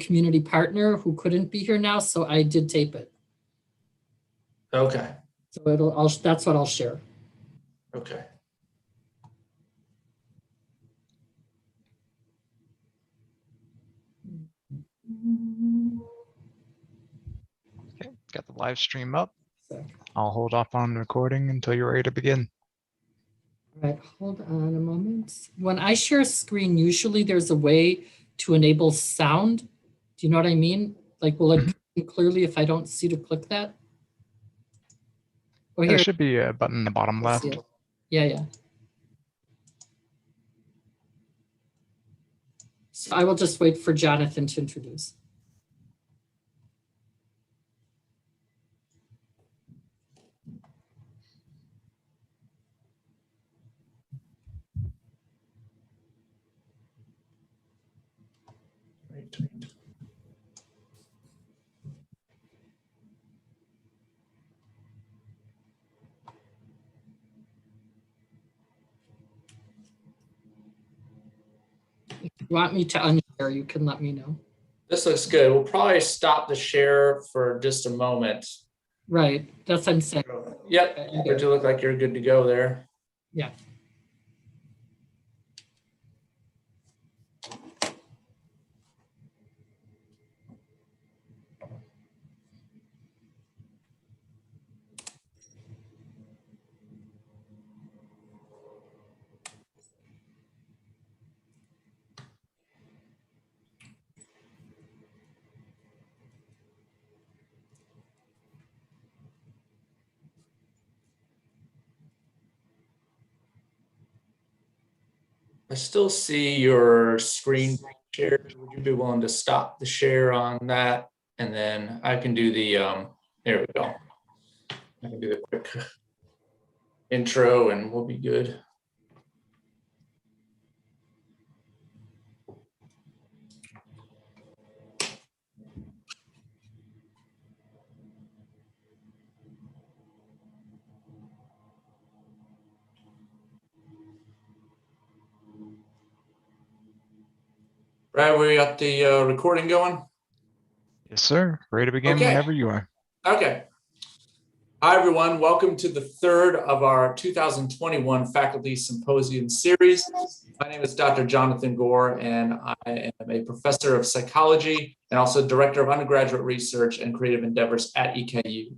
community partner who couldn't be here now, so I did tape it. Okay. So that's what I'll share. Okay. Okay, got the live stream up. So, I'll hold off on recording until you're ready to begin. all right, hold on a moment. When I share a screen, usually there's a way to enable sound. Do you know what I mean? Like, will it come clearly if I don't see to click that? Oh, There here. should be a button in the bottom I see left. it. Yeah. So I will just wait for Jonathan to introduce. Right. If you want me to unshare, you can let me know. This looks good. We'll probably stop the share for just a moment. Right, that's what I'm saying. Yep, but you look like you're good to go there. Yeah. I still see your screen share. Would you be willing to stop the share on that? And then I can do the, there we go. I can do the quick intro and we'll be good. Brad, we got the recording going? Yes, sir. Ready to begin Okay. whenever you are. Okay. Hi, everyone. Welcome to the third of our 2021 Faculty Symposium series. My name is Dr. Jonathan Gore, and I am a professor of psychology and also director of undergraduate research and creative endeavors at EKU.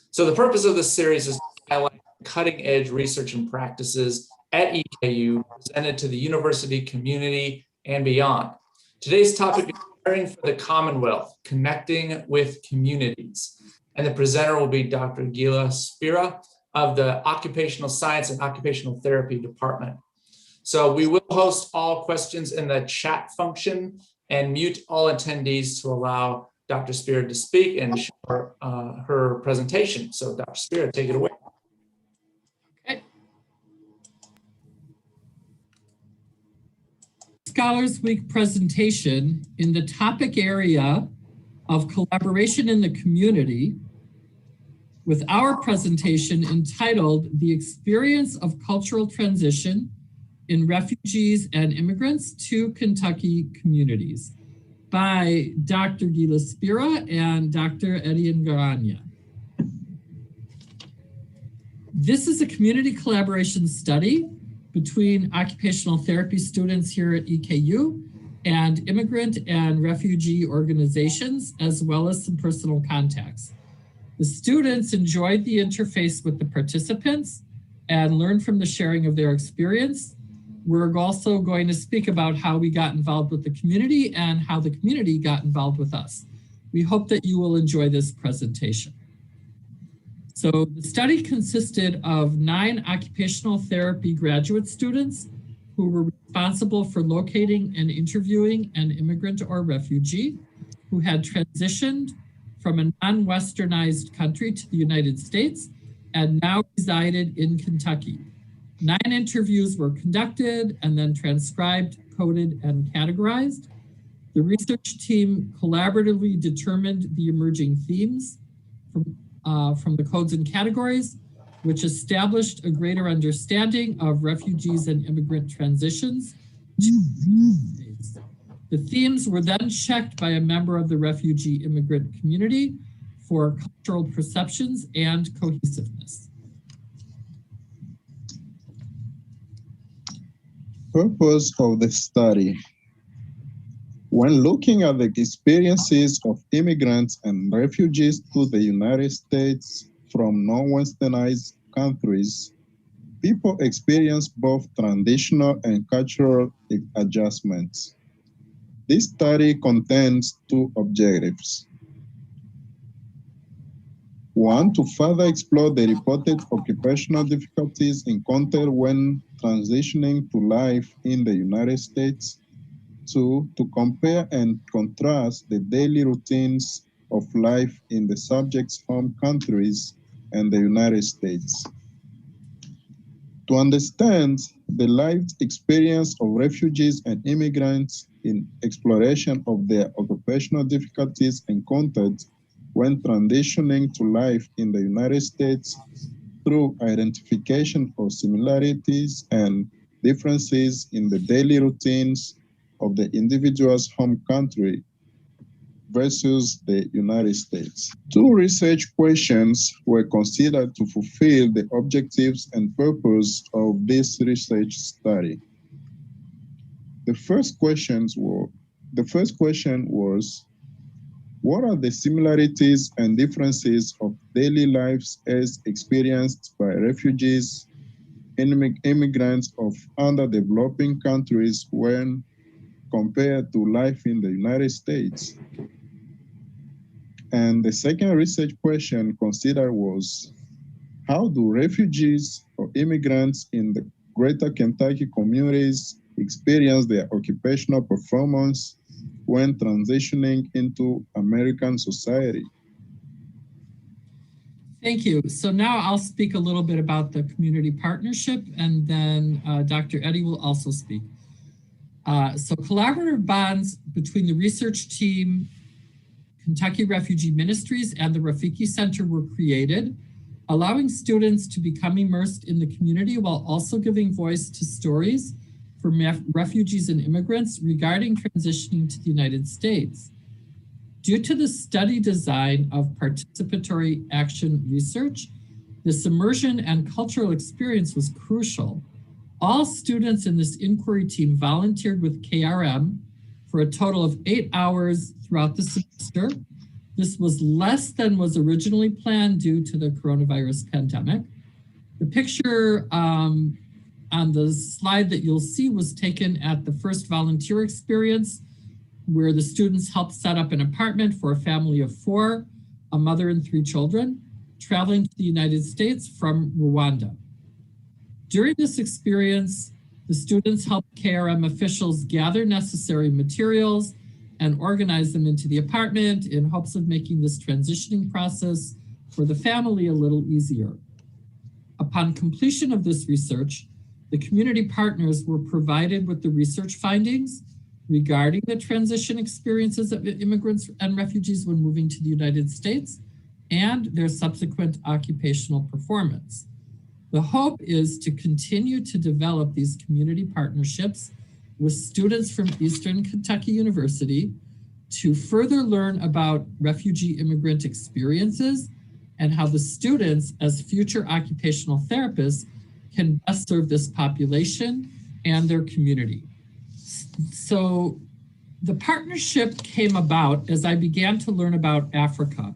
So the purpose of this series is to highlight cutting-edge research and practices at EKU presented to the university community and beyond. Today's topic is Preparing for the Commonwealth, Connecting with Communities. And the presenter will be Dr. Gila Spira of the Occupational Science and Occupational Therapy Department. So we will host all questions in the chat function and mute all attendees to allow Dr. Spira to speak and share her presentation. So Dr. Spira, take it away. Scholars Week presentation in the topic area of collaboration in the community with our presentation entitled The Experience of Cultural Transition in Refugees and Immigrants to Kentucky Communities by Dr. Gila Spira and Dr. Etienne Garanya. This is a community collaboration study between occupational therapy students here at EKU and immigrant and refugee organizations, as well as some personal contacts. The students enjoyed the interface with the participants and learned from the sharing of their experience. We're also going to speak about how we got involved with the community and how the community got involved with us. We hope that you will enjoy this presentation. So the study consisted of 9 occupational therapy graduate students who were responsible for locating and interviewing an immigrant or refugee who had transitioned from a non-Westernized country to the United States and now resided in Kentucky. 9 interviews were conducted and then transcribed, coded, and categorized. The research team collaboratively determined the emerging themes from the codes and categories, which established a greater understanding of refugees and immigrant transitions to the United States. The themes were then checked by a member of the refugee immigrant community for cultural perceptions and cohesiveness. Purpose of the study. When looking at the experiences of immigrants and refugees to the United States from non-westernized countries, people experience both traditional and cultural adjustments. This study contains two objectives. One, to further explore the reported occupational difficulties encountered when transitioning to life in the United States. Two, to compare and contrast the daily routines of life in the subject's home countries and the United States. To understand the lived experience of refugees and immigrants in exploration of their occupational difficulties encountered when transitioning to life in the United States through identification of similarities and differences in the daily routines of the individual's home country versus the United States. Two research questions were considered to fulfill the objectives and purpose of this research study. The first question was, what are the similarities and differences of daily lives as experienced by refugees and immigrants of underdeveloping countries when compared to life in the United States? And the second research question considered was, how do refugees or immigrants in the greater Kentucky communities experience their occupational performance when transitioning into American society? Thank you. So now I'll speak a little bit about the community partnership, and then Dr. Eddy will also speak. So collaborative bonds between the research team, Kentucky Refugee Ministries, and the Rafiki Center were created, allowing students to become immersed in the community while also giving voice to stories from refugees and immigrants regarding transitioning to the United States. Due to the study design of participatory action research, this immersion and cultural experience was crucial. All students in this inquiry team volunteered with KRM for a total of 8 hours throughout the semester. This was less than was originally planned due to the coronavirus pandemic. The picture on the slide that you'll see was taken at the first volunteer experience, where the students helped set up an apartment for a family of 4, a mother and 3 children, traveling to the United States from Rwanda. During this experience, the students helped KRM officials gather necessary materials and organize them into the apartment in hopes of making this transitioning process for the family a little easier. Upon completion of this research, the community partners were provided with the research findings regarding the transition experiences of immigrants and refugees when moving to the United States and their subsequent occupational performance. The hope is to continue to develop these community partnerships with students from Eastern Kentucky University to further learn about refugee immigrant experiences and how the students, as future occupational therapists, can best serve this population and their community. So the partnership came about as I began to learn about Africa.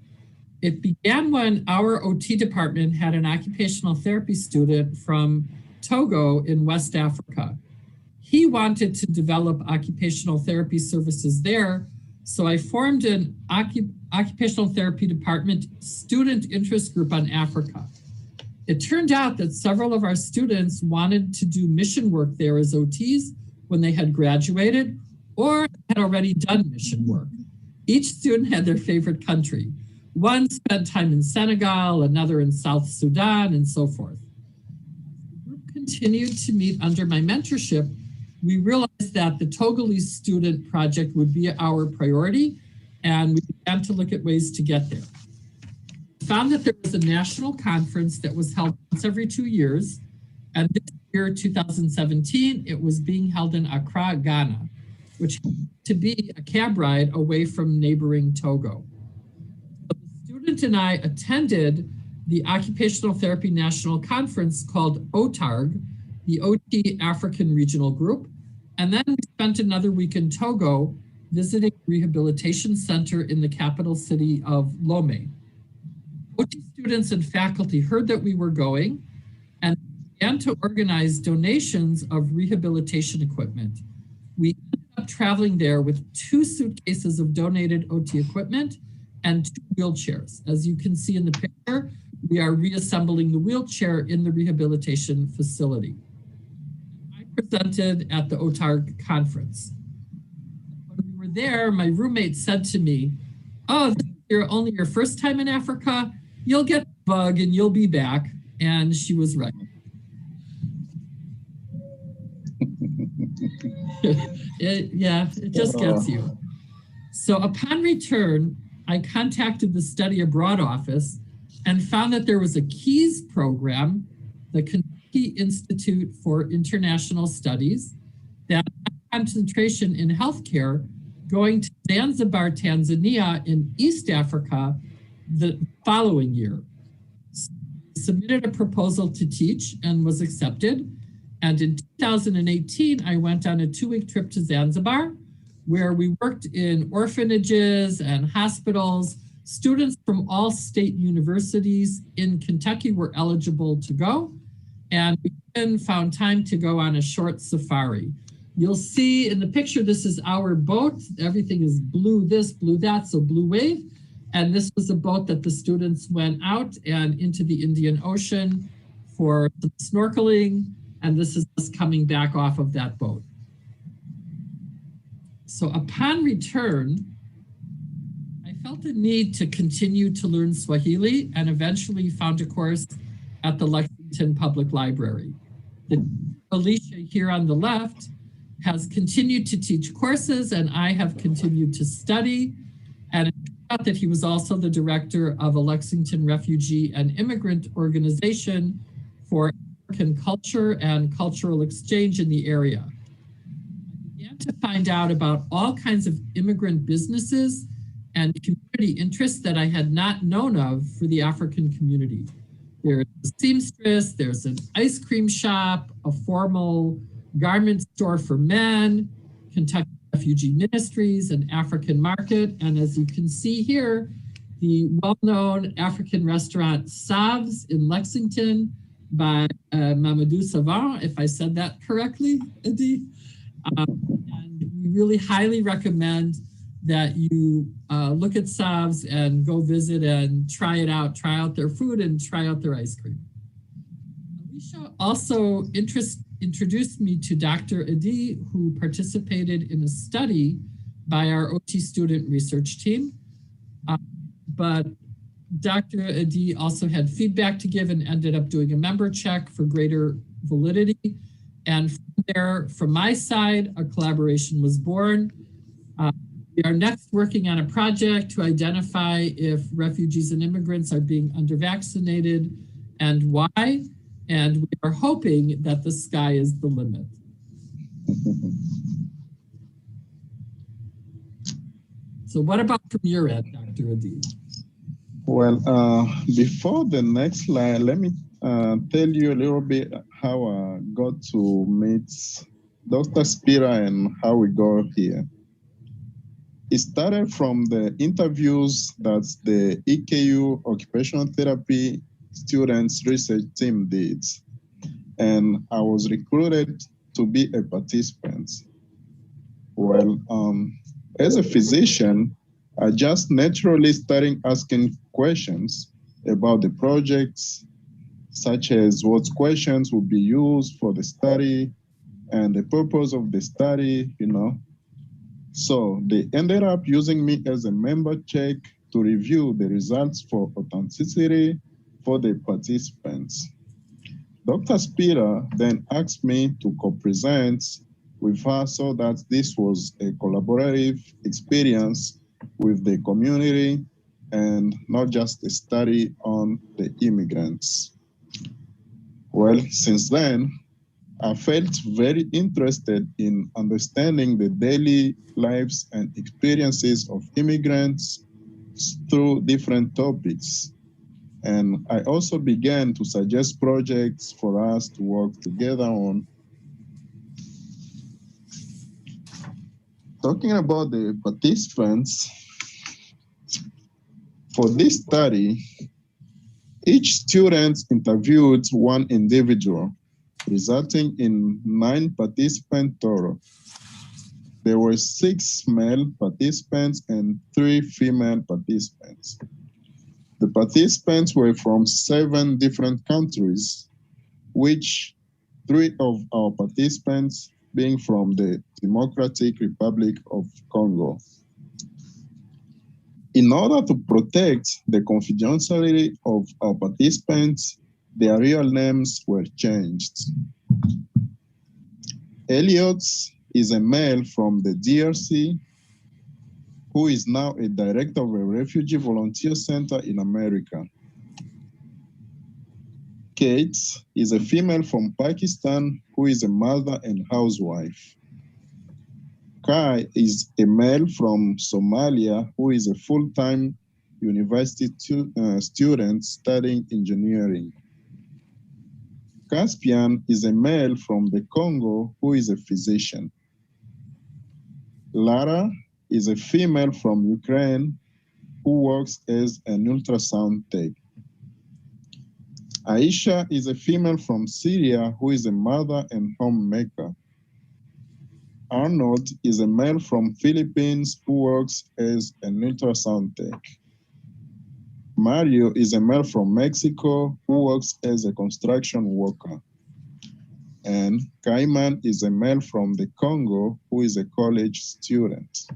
It began when our OT department had an occupational therapy student from Togo in West Africa. He wanted to develop occupational therapy services there, so I formed an occupational therapy department student interest group on Africa. It turned out that several of our students wanted to do mission work there as OTs when they had graduated or had already done mission work. Each student had their favorite country. One spent time in Senegal, another in South Sudan, and so forth. The group continued to meet under my mentorship. We realized that the Togolese student project would be our priority, and we began to look at ways to get there. We found that there was a national conference that was held once every 2 years, and this year, 2017, it was being held in Accra, Ghana. which happened to be a cab ride away from neighboring Togo. So the student and I attended the Occupational Therapy National Conference called OTARG, the OT African Regional Group. And then we spent another week in Togo visiting a rehabilitation center in the capital city of Lomé. OT students and faculty heard that we were going and began to organize donations of rehabilitation equipment. We ended up traveling there with 2 suitcases of donated OT equipment and 2 wheelchairs. As you can see in the picture, we are reassembling the wheelchair in the rehabilitation facility. I presented at the OTARG conference. When we were there, my roommate said to me, "Oh, this is only your first time in Africa. You'll get the bug and you'll be back." And she was right. It just gets you. So upon return, I contacted the Study Abroad office and found that there was a KEYS program, the Kentucky Institute for International Studies, that had concentration in healthcare going to Zanzibar, Tanzania in East Africa the following year. So I submitted a proposal to teach and was accepted. And in 2018, I went on a 2-week trip to Zanzibar, where we worked in orphanages and hospitals. Students from all state universities in Kentucky were eligible to go, and we then found time to go on a short safari. You'll see in the picture, this is our boat. Everything is blue this, blue that, so Blue Wave. And this was a boat that the students went out and into the Indian Ocean for some snorkeling, and this is us coming back off of that boat. So upon return, I felt the need to continue to learn Swahili and eventually found a course at the Lexington Public Library. Alicia here on the left has continued to teach courses, and I have continued to study. And it turned out that he was also the director of a Lexington refugee and immigrant organization for African culture and cultural exchange in the area. I began to find out about all kinds of immigrant businesses and community interests that I had not known of for the African community. There's a seamstress, there's an ice cream shop, a formal garment store for men, Kentucky Refugee Ministries, an African market, and as you can see here, the well-known African restaurant Savs in Lexington by Mamadou Savant, if I said that correctly, Adi. And we really highly recommend that you look at Savs and go visit and try it out, try out their food and try out their ice cream. Alicia also introduced me to Dr. Adi, who participated in a study by our OT student research team. But Dr. Adi also had feedback to give and ended up doing a member check for greater validity. And from there, from my side, a collaboration was born. We are next working on a project to identify if refugees and immigrants are being under-vaccinated and why. And we are hoping that the sky is the limit. So what about from your end, Dr. Adi? Well, before the next slide, let me tell you a little bit how I got to meet Dr. Spira and how we got here. It started from the interviews that the EKU Occupational Therapy Students Research Team did. And I was recruited to be a participant. Well, as a physician, I just naturally started asking questions about the projects, such as what questions would be used for the study and the purpose of the study, you know. So they ended up using me as a member check to review the results for authenticity for the participants. Dr. Spira then asked me to co-present with her so that this was a collaborative experience with the community and not just a study on the immigrants. Well, since then, I felt very interested in understanding the daily lives and experiences of immigrants through different topics. And I also began to suggest projects for us to work together on. Talking about the participants, for this study, each student interviewed one individual, resulting in 9 participants total. There were 6 male participants and 3 female participants. The participants were from 7 different countries, which 3 of our participants being from the Democratic Republic of Congo. In order to protect the confidentiality of our participants, their real names were changed. Elliot is a male from the DRC who is now a director of a refugee volunteer center in America. Kate is a female from Pakistan who is a mother and housewife. Kai is a male from Somalia who is a full-time university student studying engineering. Caspian is a male from the Congo who is a physician. Lara is a female from Ukraine who works as an ultrasound tech. Aisha is a female from Syria who is a mother and homemaker. Arnold is a male from Philippines who works as an ultrasound tech. Mario is a male from Mexico who works as a construction worker. And Kaiman is a male from the Congo who is a college student.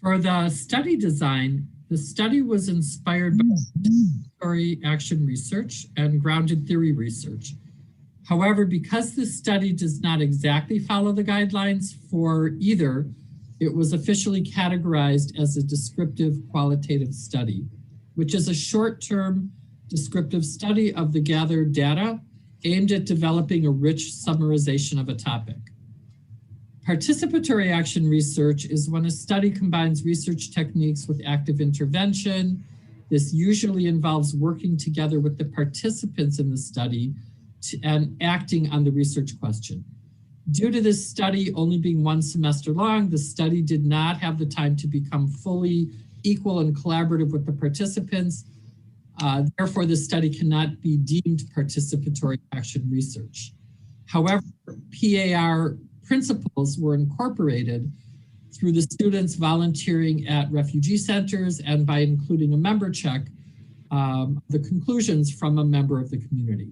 For the study design, the study was inspired by participatory action research and grounded theory research. However, because this study does not exactly follow the guidelines for either, it was officially categorized as a descriptive qualitative study, which is a short-term descriptive study of the gathered data aimed at developing a rich summarization of a topic. Participatory action research is when a study combines research techniques with active intervention. This usually involves working together with the participants in the study and acting on the research question. Due to this study only being 1 semester long, the study did not have the time to become fully equal and collaborative with the participants. Therefore, the study cannot be deemed participatory action research. However, PAR principles were incorporated through the students volunteering at refugee centers and by including a member check, the conclusions from a member of the community.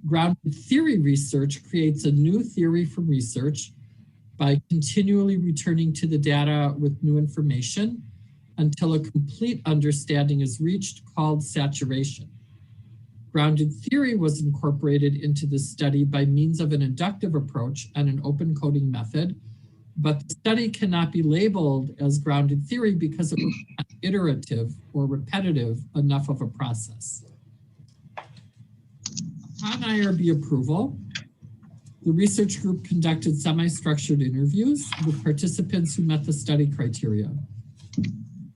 Grounded theory research creates a new theory from research by continually returning to the data with new information until a complete understanding is reached, called saturation. Grounded theory was incorporated into the study by means of an inductive approach and an open coding method, but the study cannot be labeled as grounded theory because it was not iterative or repetitive enough of a process. Upon IRB approval, the research group conducted semi-structured interviews with participants who met the study criteria.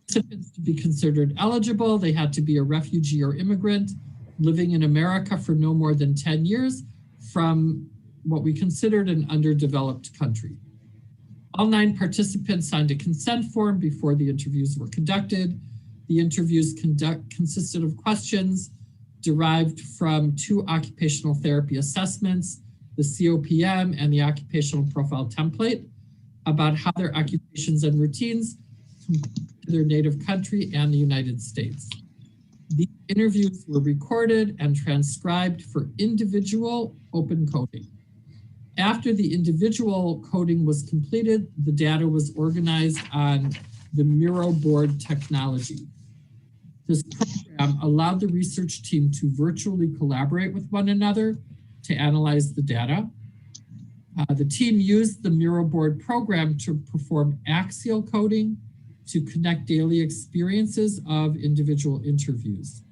Participants to be considered eligible, they had to be a refugee or immigrant living in America for no more than 10 years from what we considered an underdeveloped country. All 9 participants signed a consent form before the interviews were conducted. The interviews consisted of questions derived from 2 occupational therapy assessments, the COPM and the occupational profile template, about how their occupations and routines compare to their native country and the United States. These interviews were recorded and transcribed for individual open coding. After the individual coding was completed, the data was organized on the Miro board technology. This program allowed the research team to virtually collaborate with one another to analyze the data. The team used the Miro board program to perform axial coding to connect daily experiences of individual interviews.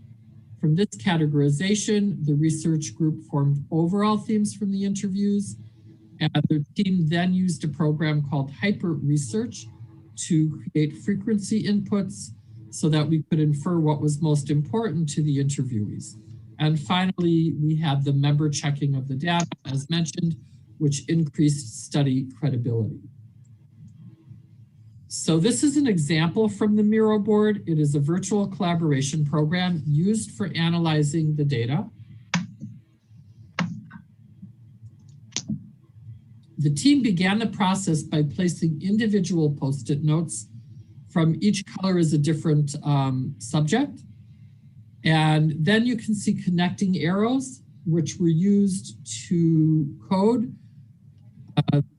From this categorization, the research group formed overall themes from the interviews, and the team then used a program called Hyper Research to create frequency inputs so that we could infer what was most important to the interviewees. And finally, we had the member checking of the data, as mentioned, which increased study credibility. So this is an example from the Miro board. It is a virtual collaboration program used for analyzing the data. The team began the process by placing individual Post-it notes. From each color is a different subject. And then you can see connecting arrows, which were used to code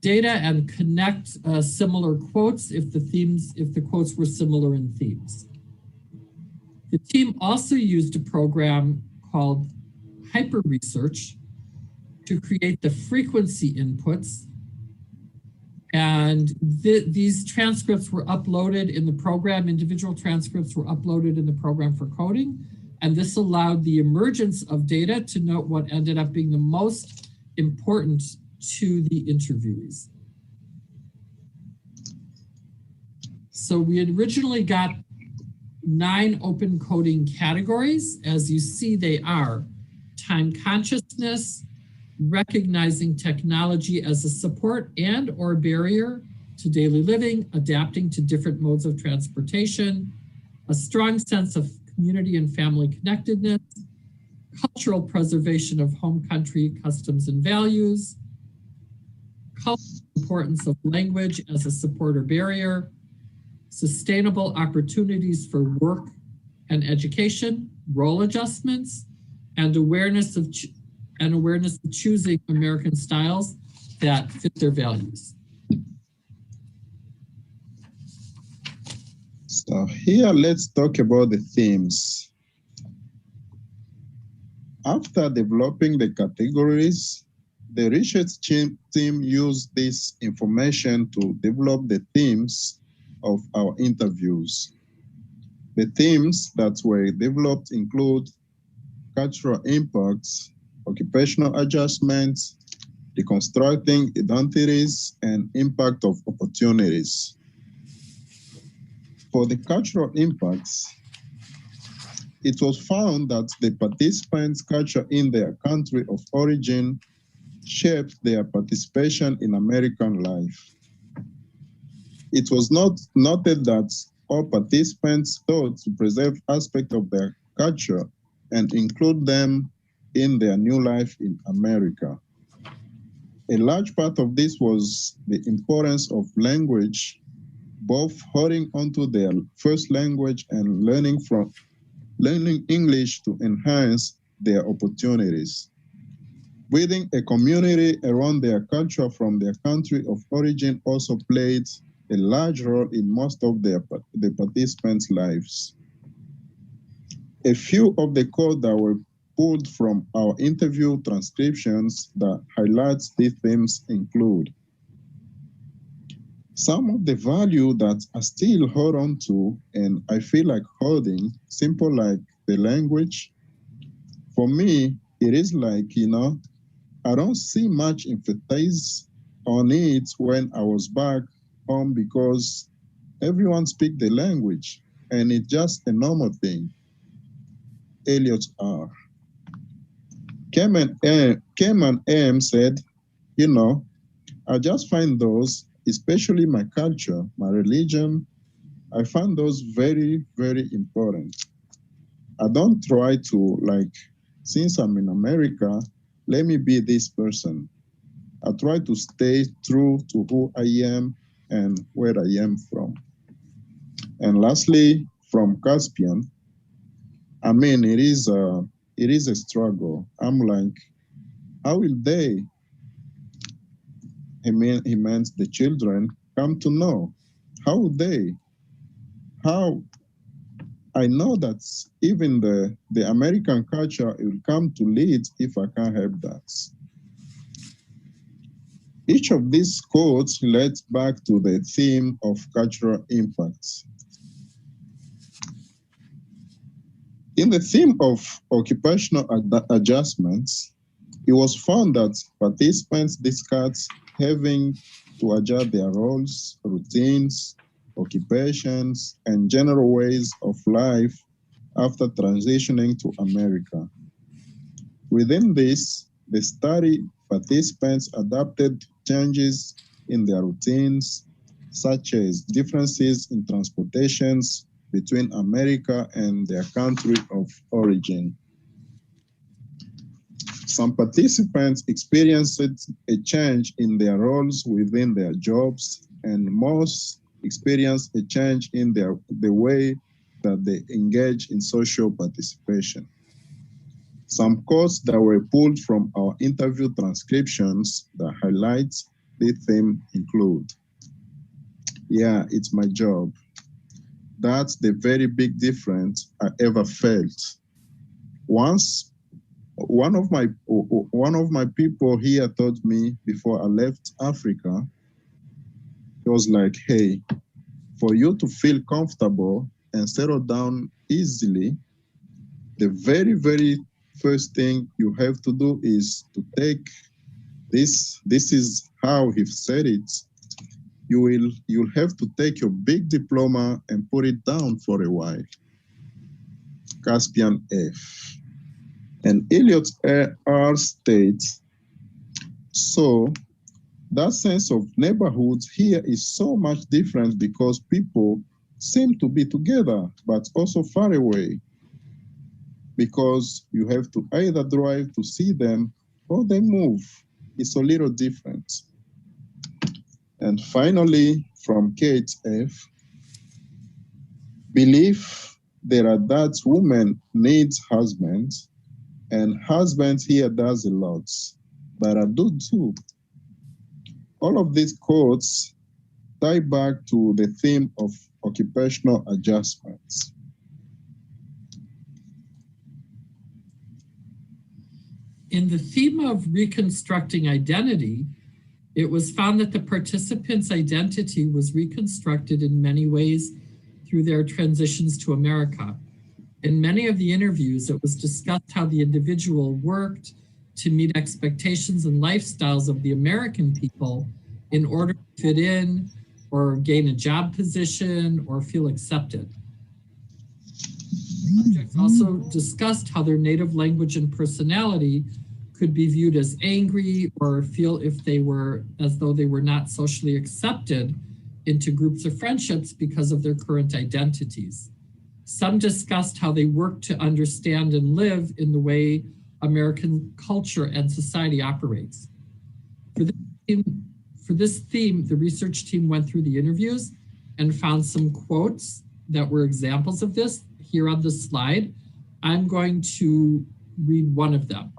data and connect similar quotes if the quotes were similar in themes. The team also used a program called Hyper Research to create the frequency inputs. And these transcripts were uploaded in the program. Individual transcripts were uploaded in the program for coding. And this allowed the emergence of data to note what ended up being the most important to the interviewees. So we had originally got 9 open coding categories. As you see, they are time consciousness, recognizing technology as a support and or barrier to daily living, adapting to different modes of transportation, a strong sense of community and family connectedness, cultural preservation of home country customs and values, cultural importance of language as a support or barrier, sustainable opportunities for work and education, role adjustments, and awareness of choosing American styles that fit their values. So here, let's talk about the themes. After developing the categories, the research team used this information to develop the themes of our interviews. The themes that were developed include cultural impacts, occupational adjustments, deconstructing identities, and impact of opportunities. For the cultural impacts, it was found that the participants' culture in their country of origin shaped their participation in American life. It was noted that all participants sought to preserve aspects of their culture and include them in their new life in America. A large part of this was the importance of language, both holding onto their first language and learning English to enhance their opportunities. Building a community around their culture from their country of origin also played a large role in most of the participants' lives. A few of the quotes that were pulled from our interview transcriptions that highlights these themes include: some of the value that I still hold on to and I feel like holding, simple like the language. For me, it is like, I don't see much emphasis on it when I was back home because everyone speaks the language and it's just a normal thing. Elliot R. Keman M said, I just find those, especially my culture, my religion, I find those very, very important. I don't try to, since I'm in America, let me be this person. I try to stay true to who I am and where I am from. And lastly, from Caspian, it is a struggle. I'm like, how will they, he meant the children, come to know? How would they? How? I know that even the American culture will come to lead if I can't help that. Each of these quotes relates back to the theme of cultural impacts. In the theme of occupational adjustments, it was found that participants discussed having to adjust their roles, routines, occupations, and general ways of life after transitioning to America. Within this, the study participants adapted changes in their routines, such as differences in transportations between America and their country of origin. Some participants experienced a change in their roles within their jobs, and most experienced a change in the way that they engage in social participation. Some quotes that were pulled from our interview transcriptions that highlight the theme include, "Yeah, it's my job. That's the very big difference I ever felt. Once, one of my people here told me before I left Africa, it was like, hey, for you to feel comfortable and settle down easily, the very, very first thing you have to do is to take this is how he said it. You'll have to take your big diploma and put it down for a while." Caspian F. And Elliot R. states, "So that sense of neighborhood here is so much different because people seem to be together, but also far away, because you have to either drive to see them or they move. It's a little different." And finally, from Kate F., "Believe there are that women needs husbands, and husbands here does a lot, but I do too." All of these quotes tie back to the theme of occupational adjustments. In the theme of reconstructing identity, it was found that the participants' identity was reconstructed in many ways through their transitions to America. In many of the interviews, it was discussed how the individual worked to meet expectations and lifestyles of the American people in order to fit in or gain a job position or feel accepted. Subjects also discussed how their native language and personality could be viewed as angry or feel if they were as though they were not socially accepted into groups or friendships because of their current identities. Some discussed how they worked to understand and live in the way American culture and society operates. For this theme, the research team went through the interviews and found some quotes that were examples of this here on the slide. I'm going to read one of them.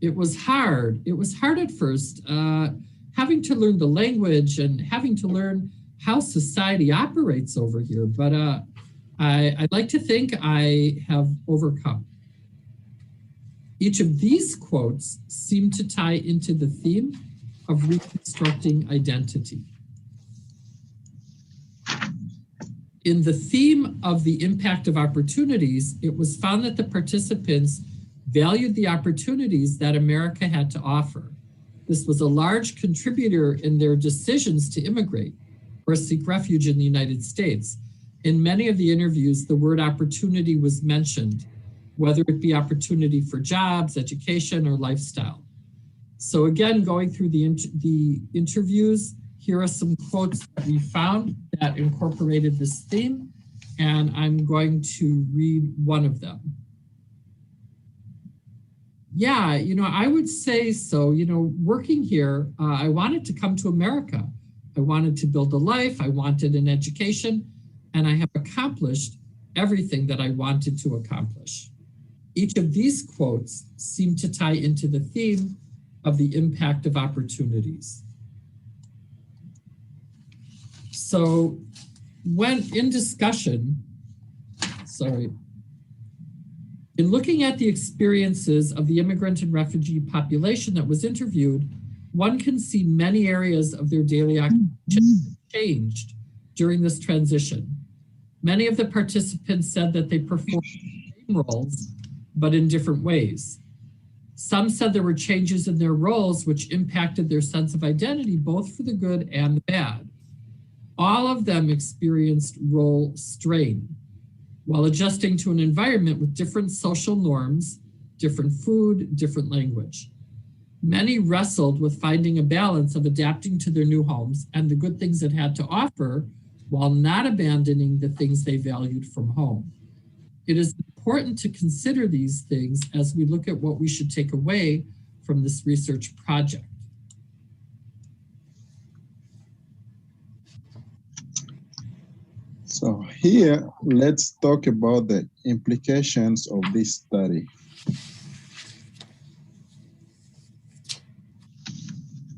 "It was hard. It was hard at first, having to learn the language and having to learn how society operates over here. But I'd like to think I have overcome." Each of these quotes seem to tie into the theme of reconstructing identity. In the theme of the impact of opportunities, it was found that the participants valued the opportunities that America had to offer. This was a large contributor in their decisions to immigrate or seek refuge in the United States. In many of the interviews, the word opportunity was mentioned, whether it be opportunity for jobs, education, or lifestyle. So again, going through the interviews, here are some quotes that we found that incorporated this theme, and I'm going to read one of them. "Yeah, I would say so. Working here, I wanted to come to America. I wanted to build a life. I wanted an education, and I have accomplished everything that I wanted to accomplish." Each of these quotes seem to tie into the theme of the impact of opportunities. So when in discussion, in looking at the experiences of the immigrant and refugee population that was interviewed, one can see many areas of their daily activities changed during this transition. Many of the participants said that they performed roles, but in different ways. Some said there were changes in their roles which impacted their sense of identity, both for the good and the bad. All of them experienced role strain while adjusting to an environment with different social norms, different food, different language. Many wrestled with finding a balance of adapting to their new homes and the good things it had to offer while not abandoning the things they valued from home. It is important to consider these things as we look at what we should take away from this research project. So here, let's talk about the implications of this study.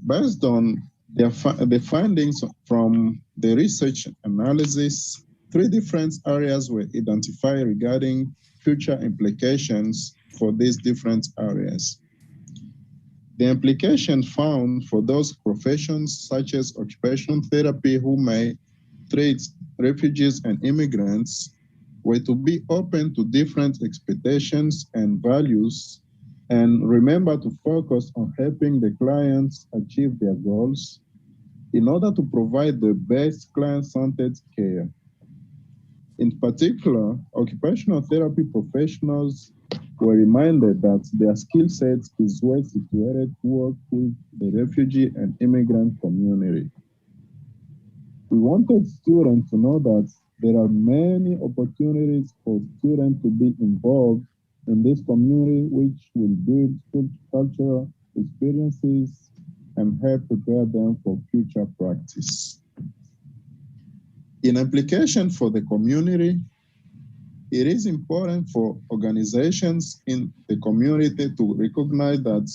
Based on the findings from the research analysis, 3 different areas were identified regarding future implications for these different areas. The implications found for those professions such as occupational therapy who may treat refugees and immigrants were to be open to different expectations and values, and remember to focus on helping the clients achieve their goals in order to provide the best client-centered care. In particular, occupational therapy professionals were reminded that their skill set is well situated to work with the refugee and immigrant community. We wanted students to know that there are many opportunities for students to be involved in this community, which will build cultural experiences and help prepare them for future practice. In application for the community, it is important for organizations in the community to recognize that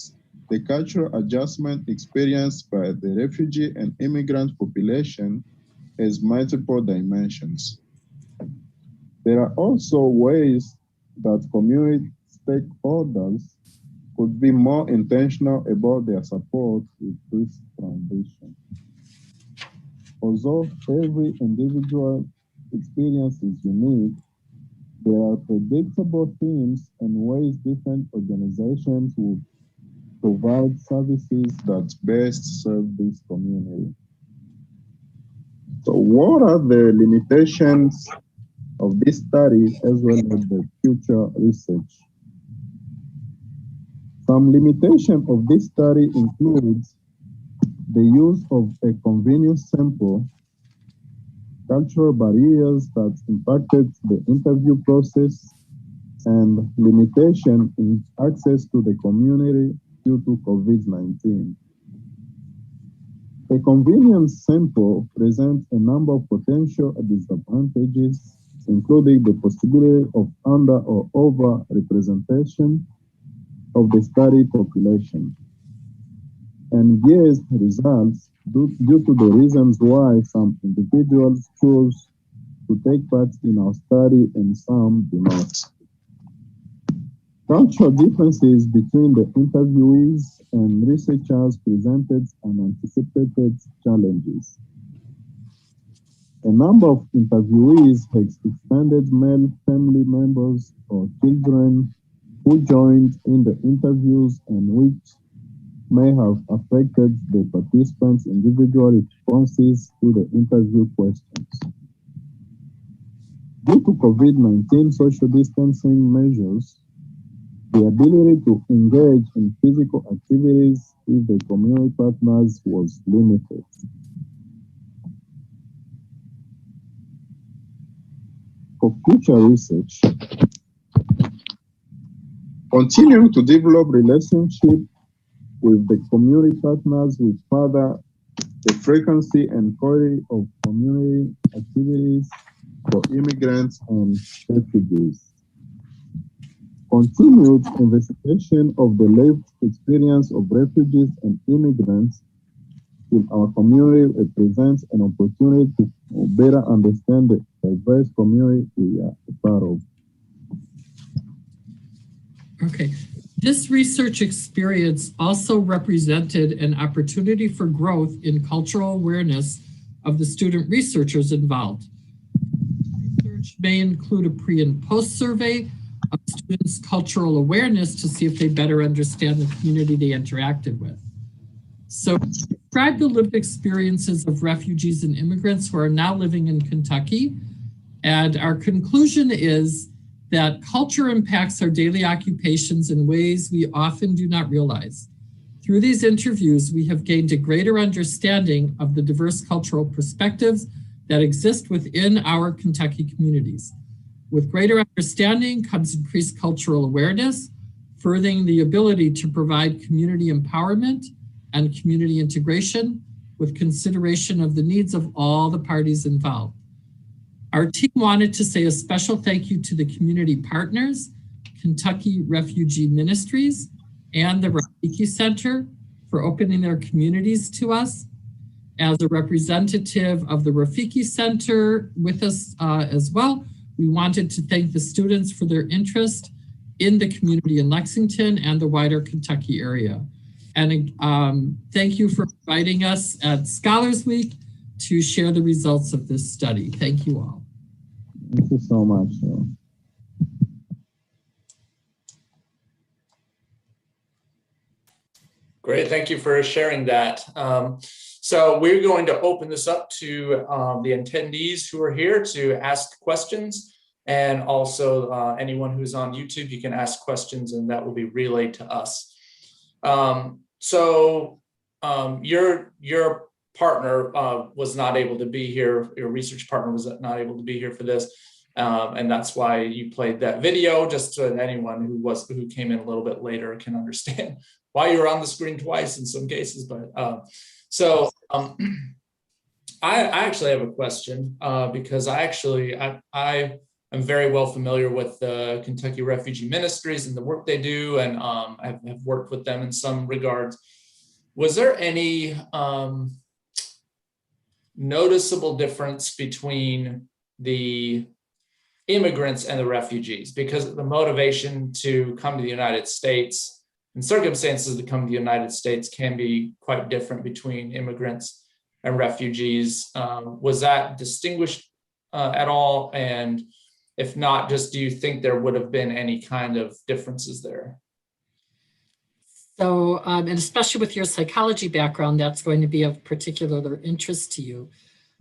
the cultural adjustment experienced by the refugee and immigrant population has multiple dimensions. There are also ways that community stakeholders could be more intentional about their support with this transition. Although every individual experience is unique, there are predictable themes and ways different organizations would provide services that best serve this community. So what are the limitations of this study as well as the future research? Some limitation of this study includes the use of a convenience sample, cultural barriers that impacted the interview process, and limitation in access to the community due to COVID-19. A convenience sample presents a number of potential disadvantages, including the possibility of under or over representation of the study population, and biased results due to the reasons why some individuals choose to take part in our study and some do not. Cultural differences between the interviewees and researchers presented unanticipated challenges. A number of interviewees had extended male family members or children who joined in the interviews and which may have affected the participants' individual responses to the interview questions. Due to COVID-19 social distancing measures, the ability to engage in physical activities with the community partners was limited. For future research, continuing to develop relationships with the community partners will further the frequency and quality of community activities for immigrants and refugees. Continued investigation of the lived experience of refugees and immigrants in our community represents an opportunity to better understand the diverse community we are a part of. Okay. This research experience also represented an opportunity for growth in cultural awareness of the student researchers involved. Research may include a pre and post survey of students' cultural awareness to see if they better understand the community they interacted with. So describe the lived experiences of refugees and immigrants who are now living in Kentucky. And our conclusion is that culture impacts our daily occupations in ways we often do not realize. Through these interviews, we have gained a greater understanding of the diverse cultural perspectives that exist within our Kentucky communities. With greater understanding comes increased cultural awareness, furthering the ability to provide community empowerment and community integration with consideration of the needs of all the parties involved. Our team wanted to say a special thank you to the community partners, Kentucky Refugee Ministries, and the Rafiki Center for opening their communities to us. As a representative of the Rafiki Center with us as well, we wanted to thank the students for their interest in the community in Lexington and the wider Kentucky area. And thank you for inviting us at Scholars Week to share the results of this study. Thank you all. Thank you so much. Great, thank you for sharing that. So we're going to open this up to the attendees who are here to ask questions, and also anyone who's on YouTube, you can ask questions and that will be relayed to us. Your partner was not able to be here, your research partner was not able to be here for this, and that's why you played that video, just so that anyone who came in a little bit later can understand why you're on the screen twice in some cases. But I actually have a question because I am very well familiar with the Kentucky Refugee Ministries and the work they do, and I have worked with them in some regards. Was there any noticeable difference between the immigrants and the refugees? Because the motivation to come to the United States and circumstances to come to the United States can be quite different between immigrants and refugees. Was that distinguished at all? And if not, just do you think there would have been any kind of differences there? So, and especially with your psychology background, that's going to be of particular interest to you.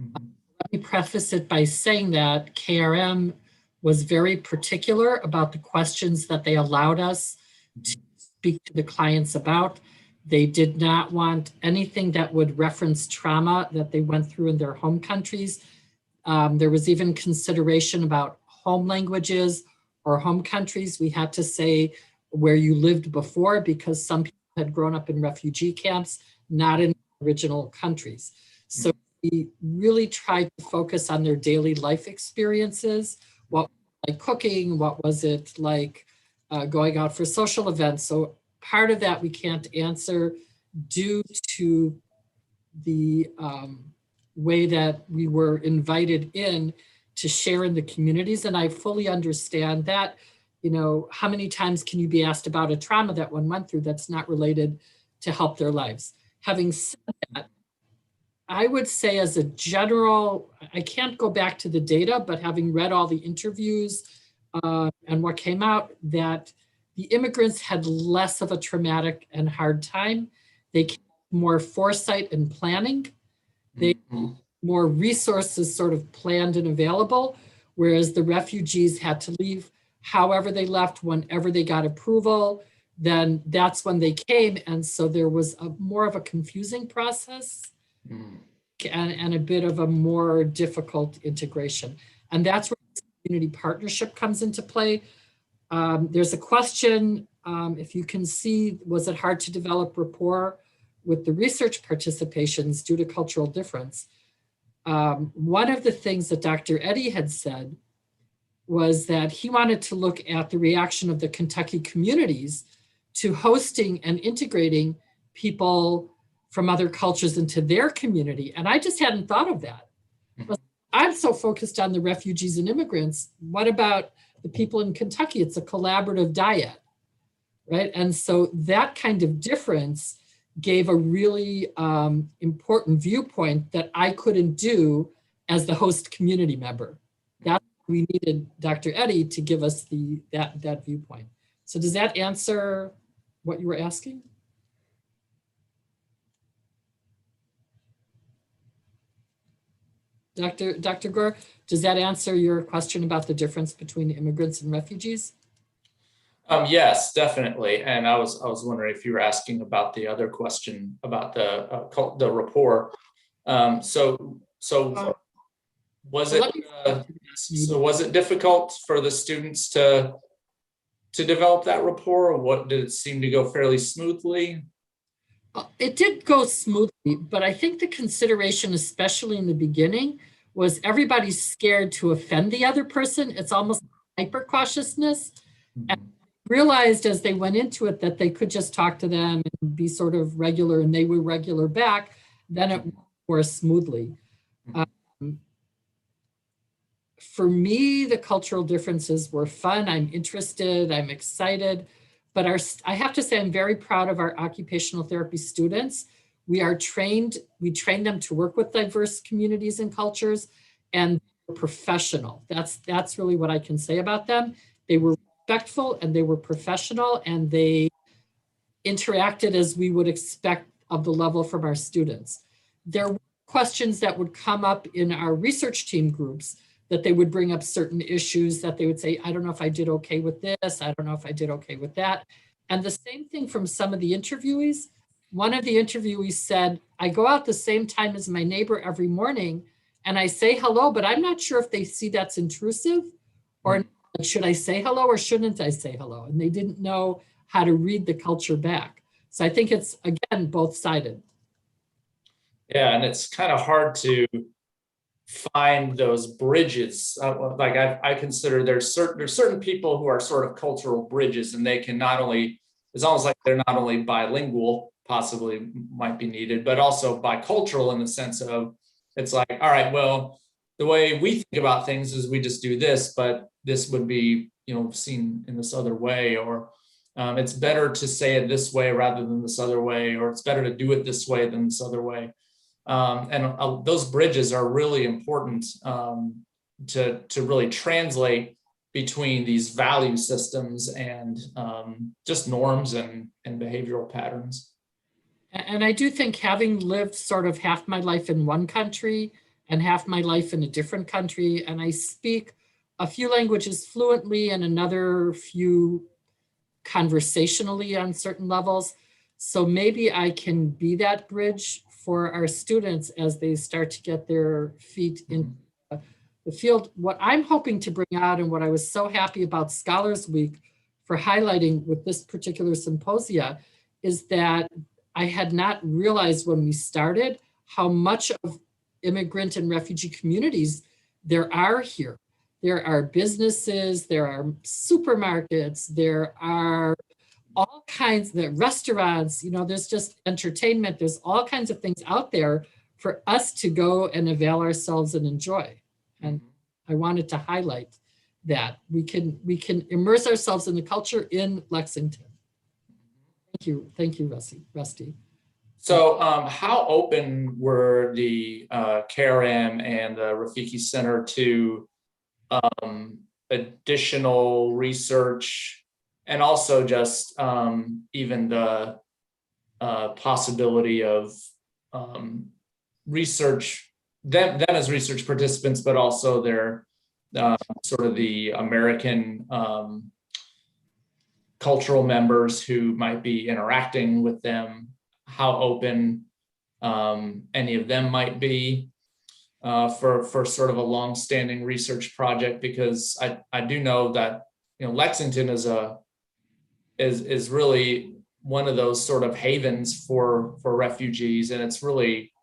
Mm-hmm. Let me preface it by saying that KRM was very particular about the questions that they allowed us to speak to the clients about. They did not want anything that would reference trauma that they went through in their home countries. There was even consideration about home languages or home countries. We had to say where you lived before, because some people had grown up in refugee camps, not in original countries. So we really tried to focus on their daily life experiences. What was it like cooking? What was it like going out for social events? So part of that we can't answer due to the way that we were invited in to share in the communities. And I fully understand that. You know, how many times can you be asked about a trauma that one went through that's not related to help their lives? Having said that, I would say as a general, I can't go back to the data, but having read all the interviews and what came out, that the immigrants had less of a traumatic and hard time. They had more foresight and planning. They had more resources sort of planned and available, whereas the refugees had to leave however they left, whenever they got approval, then that's when they came. And so there was more of a confusing process and a bit of a more difficult integration. And that's where community partnership comes into play. There's a question, if you can see, was it hard to develop rapport with the research participations due to cultural difference? One of the things that Dr. Eddy had said was that he wanted to look at the reaction of the Kentucky communities to hosting and integrating people from other cultures into their community. And I just hadn't thought of that. I'm so focused on the refugees and immigrants. What about the people in Kentucky? It's a collaborative dyad, right? And so that kind of difference gave a really important viewpoint that I couldn't do as the host community member. That's we needed Dr. Eddy to give us that viewpoint. So does that answer what you were asking? Dr. Gore, does that answer your question about the difference between immigrants and refugees? Yes, definitely. And I was wondering if you were asking about the other question about the rapport. So was it difficult for the students to develop that rapport, or what, did it seem to go fairly smoothly? It did go smoothly, but I think the consideration, especially in the beginning, was everybody's scared to offend the other person. It's almost hyper cautiousness. And realized as they went into it that they could just talk to them and be sort of regular, and they were regular back, then it went more smoothly. For me, the cultural differences were fun. I'm interested, I'm excited, but I have to say I'm very proud of our occupational therapy students. We train them to work with diverse communities and cultures, and they're professional. That's really what I can say about them. They were respectful and they were professional, and they interacted as we would expect of the level from our students. There were questions that would come up in our research team groups, that they would bring up certain issues that they would say, I don't know if I did okay with this. I don't know if I did okay with that. And the same thing from some of the interviewees. One of the interviewees said, I go out the same time as my neighbor every morning and I say hello, but I'm not sure if they see that's intrusive, or should I say hello or shouldn't I say hello? And they didn't know how to read the culture back. So I think it's, again, both-sided. Yeah, and it's kind of hard to find those bridges. Like I consider there's certain people who are sort of cultural bridges, and they can not only, it's almost like they're not only bilingual, possibly might be needed, but also bicultural in the sense of, it's like, all right, well, the way we think about things is we just do this, but this would be, seen in this other way, or it's better to say it this way rather than this other way, or it's better to do it this way than this other way. And those bridges are really important to really translate between these value systems and just norms and behavioral patterns. And I do think, having lived sort of half my life in one country and half my life in a different country, and I speak a few languages fluently and another few conversationally on certain levels. So maybe I can be that bridge for our students as they start to get their feet in the field. What I'm hoping to bring out, and what I was so happy about Scholars Week for highlighting with this particular symposia, is that I had not realized when we started how much of immigrant and refugee communities there are here. There are businesses, there are supermarkets, there are all kinds of restaurants, there's just entertainment, there's all kinds of things out there for us to go and avail ourselves and enjoy. And I wanted to highlight that we can immerse ourselves in the culture in Lexington. Thank you, Rusty. So how open were the KRM and the Rafiki Center to additional research, and also just even the possibility of research, them as research participants, but also their sort of the American cultural members who might be interacting with them, how open any of them might be for sort of a long-standing research project, because I do know that Lexington is really one of those sort of havens for refugees, and it's really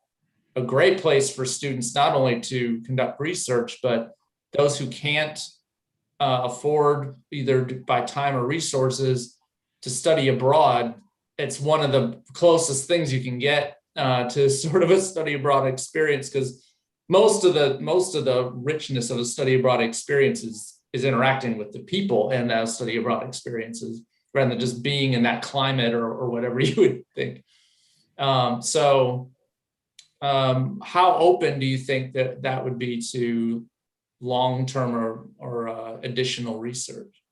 a great place for students not only to conduct research, but those who can't afford, either by time or resources, to study abroad. It's one of the closest things you can get to sort of a study abroad experience, because most of the richness of a study abroad experience is interacting with the people in those study abroad experiences, rather than just being in that climate or whatever you would think. So how open do you think that would be to long-term or additional research?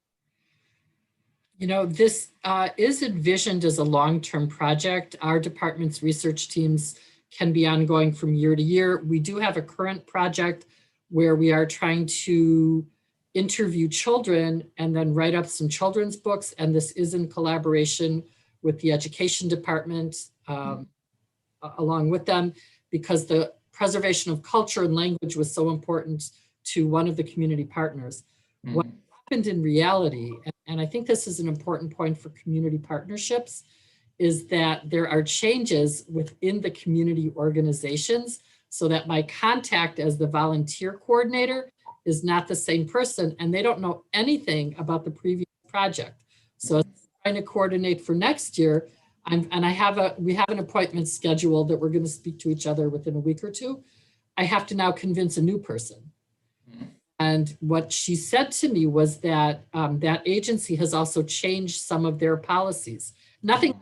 You know, this is envisioned as a long-term project. Our department's research teams can be ongoing from year to year. We do have a current project where we are trying to interview children and then write up some children's books. And this is in collaboration with the education department along with them, because the preservation of culture and language was so important to one of the community partners. What happened in reality, and I think this is an important point for community partnerships, is that there are changes within the community organizations, so that my contact as the volunteer coordinator is not the same person, and they don't know anything about the previous project. So as I'm trying to coordinate for next year, we have an appointment scheduled that we're going to speak to each other within a week or two. I have to now convince a new person. And what she said to me was that that agency has also changed some of their policies. Nothing,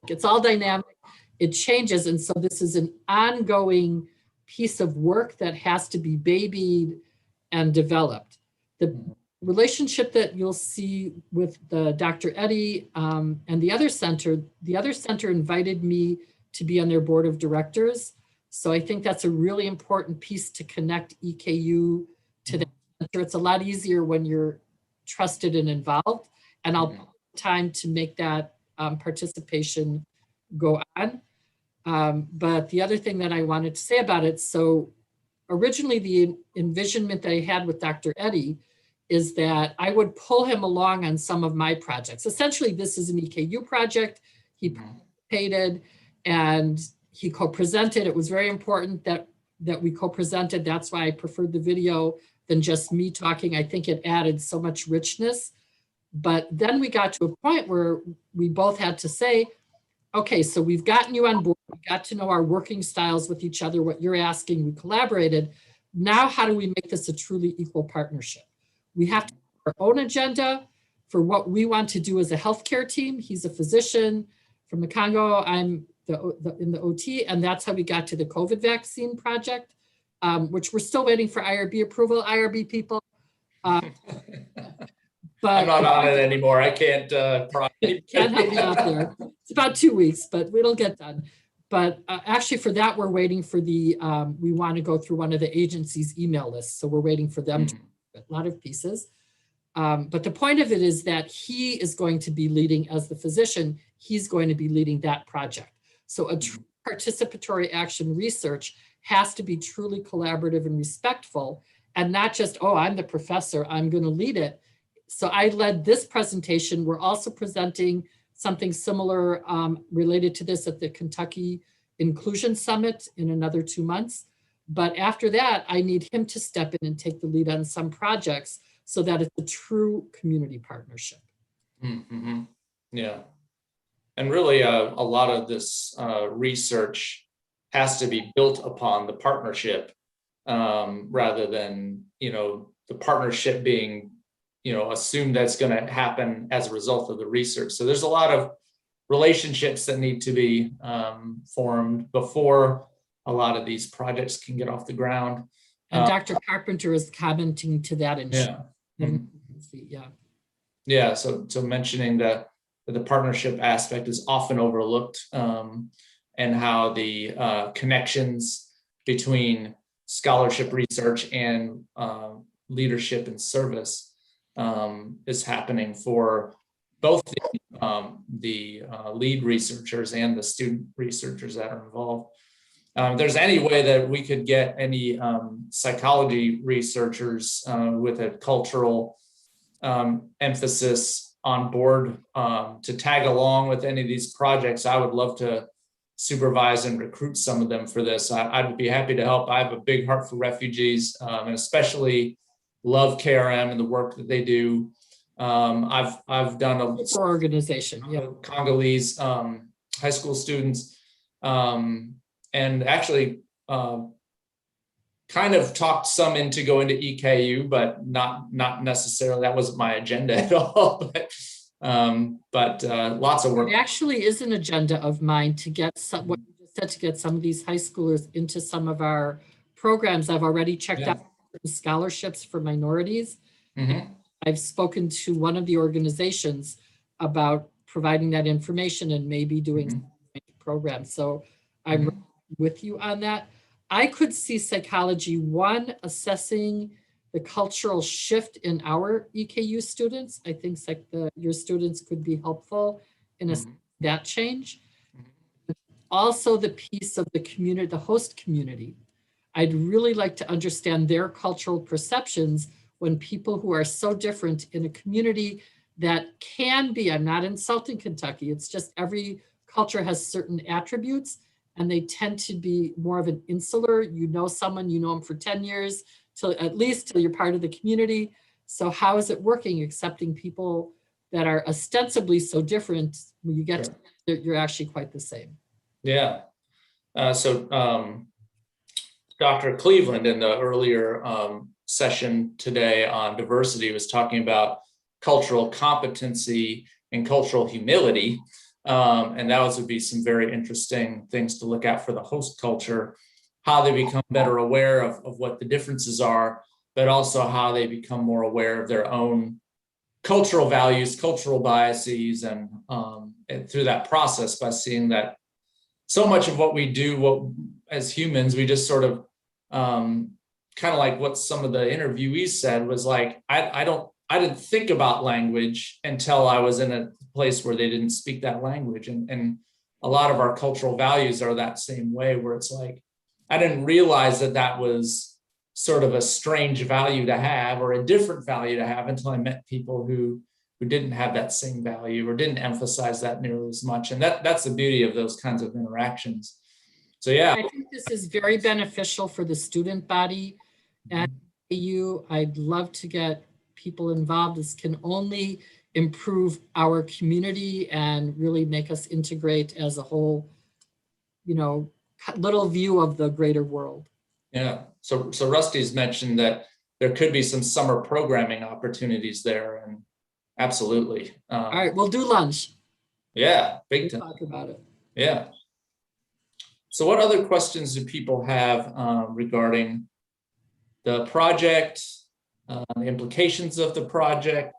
it's all dynamic, it changes. And so this is an ongoing piece of work that has to be babied and developed. The relationship that you'll see with the Dr. Eddy and the other center invited me to be on their board of directors. So I think that's a really important piece to connect EKU to the center. It's a lot easier when you're trusted and involved, and I'll put time to make that participation go on. But the other thing that I wanted to say about it, so originally the envisionment that I had with Dr. Eddy is that I would pull him along on some of my projects. Essentially, this is an EKU project. He participated and he co-presented. It was very important that we co-presented. That's why I preferred the video than just me talking. I think it added so much richness. But then we got to a point where we both had to say, okay, so we've gotten you on board. We got to know our working styles with each other, what you're asking, we collaborated. Now, how do we make this a truly equal partnership? We have to have our own agenda for what we want to do as a healthcare team. He's a physician from the Congo. I'm in the OT, and that's how we got to the COVID vaccine project, which we're still waiting for IRB approval. IRB people. But I'm not on it anymore. I can't. Can't help you out there. It's about 2 weeks, but it'll get done. But actually for that, we're waiting for we want to go through one of the agency's email lists. So we're waiting for them to a lot of pieces. But the point of it is that he is going to be leading as the physician. He's going to be leading that project. So a true participatory action research has to be truly collaborative and respectful, and not just, oh, I'm the professor, I'm going to lead it. So I led this presentation. We're also presenting something similar related to this at the Kentucky Inclusion Summit in another 2 months. But after that, I need him to step in and take the lead on some projects so that it's a true community partnership. Mm-hmm. Yeah. And really a lot of this research has to be built upon the partnership rather than, the partnership being assume that's going to happen as a result of the research. So there's a lot of relationships that need to be formed before a lot of these projects can get off the ground. And Dr. Carpenter is commenting to that. And yeah. So mentioning that the partnership aspect is often overlooked, and how the connections between scholarship research and leadership and service is happening for both the lead researchers and the student researchers that are involved. If there's any way that we could get any psychology researchers with a cultural emphasis on board to tag along with any of these projects, I would love to supervise and recruit some of them for this. I'd be happy to help. I have a big heart for refugees, and especially love KRM and the work that they do. I've done a organization, Congolese high school students, and actually kind of talked some into going to EKU, but not necessarily. That wasn't my agenda at all. But lots of work. It actually is an agenda of mine to get what you just said, to get some of these high schoolers into some of our programs. I've already checked out scholarships for minorities. Mhm. I've spoken to one of the organizations about providing that information and maybe doing programs. So I'm with you on that. I could see psychology, one, assessing the cultural shift in our EKU students. I think your students could be helpful in that change. Also the piece of the community, the host community. I'd really like to understand their cultural perceptions when people who are so different in a community that can be, I'm not insulting Kentucky, it's just every culture has certain attributes and they tend to be more of an insular. You know someone, you know them for 10 years, at least till you're part of the community. So how is it working accepting people that are ostensibly so different when you get to, you're actually quite the same? Yeah. Dr. Cleveland in the earlier session today on diversity was talking about cultural competency and cultural humility. And those would be some very interesting things to look at for the host culture, how they become better aware of what the differences are, but also how they become more aware of their own cultural values, cultural biases, and through that process by seeing that so much of what we do as humans, we just sort of kind of like what some of the interviewees said was like, I didn't think about language until I was in a place where they didn't speak that language. And a lot of our cultural values are that same way, where it's like, I didn't realize that was sort of a strange value to have or a different value to have until I met people who didn't have that same value or didn't emphasize that nearly as much. And that's the beauty of those kinds of interactions. So yeah. I think this is very beneficial for the student body at AU. I'd love to get people involved. This can only improve our community and really make us integrate as a whole, little view of the greater world. Yeah, so Rusty's mentioned that there could be some summer programming opportunities there, and absolutely. All right, we'll do lunch. Yeah, big time. Talk about it. Yeah. So what other questions do people have regarding the project, the implications of the project?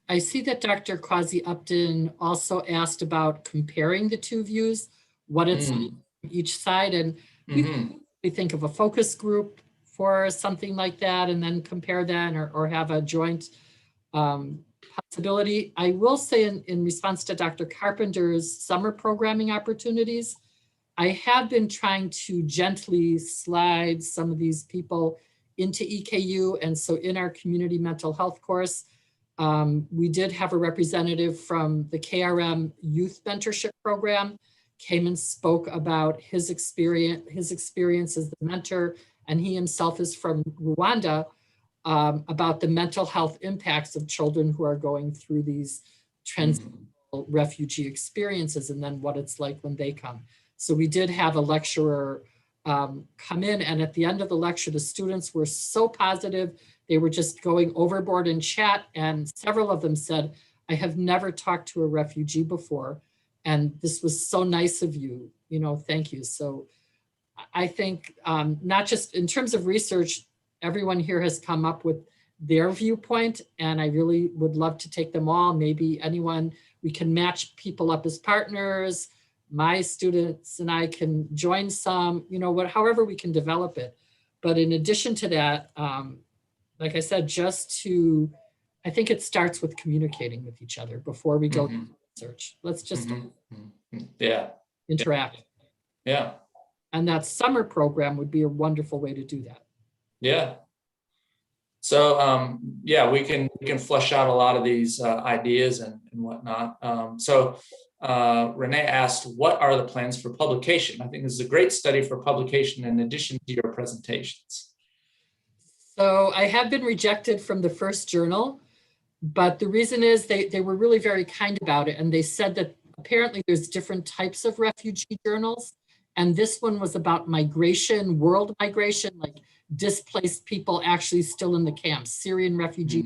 I see that Dr. Quasi-Upton also asked about comparing the two views, what it's on each side. And we think of a focus group for something like that and then compare that or have a joint possibility. I will say in response to Dr. Carpenter's summer programming opportunities, I have been trying to gently slide some of these people into EKU. And so in our community mental health course, we did have a representative from the KRM Youth Mentorship Program, came and spoke about his experience as the mentor, and he himself is from Rwanda, about the mental health impacts of children who are going through these transitional refugee experiences and then what it's like when they come. So we did have a lecturer come in, and at the end of the lecture, the students were so positive. They were just going overboard in chat, and several of them said, I have never talked to a refugee before, and this was so nice of you, thank you. So I think not just in terms of research, everyone here has come up with their viewpoint, and I really would love to take them all. Maybe anyone, we can match people up as partners. My students and I can join some, however we can develop it. But in addition to that, like I said, I think it starts with communicating with each other before we go to research. Let's just interact. Yeah. And that summer program would be a wonderful way to do that. Yeah. So we can flesh out a lot of these ideas and whatnot. Renee asked, what are the plans for publication? I think this is a great study for publication in addition to your presentations. So I have been rejected from the first journal, but the reason is they were really very kind about it. And they said that apparently there's different types of refugee journals. And this one was about migration, world migration, like displaced people actually still in the camps, Syrian refugees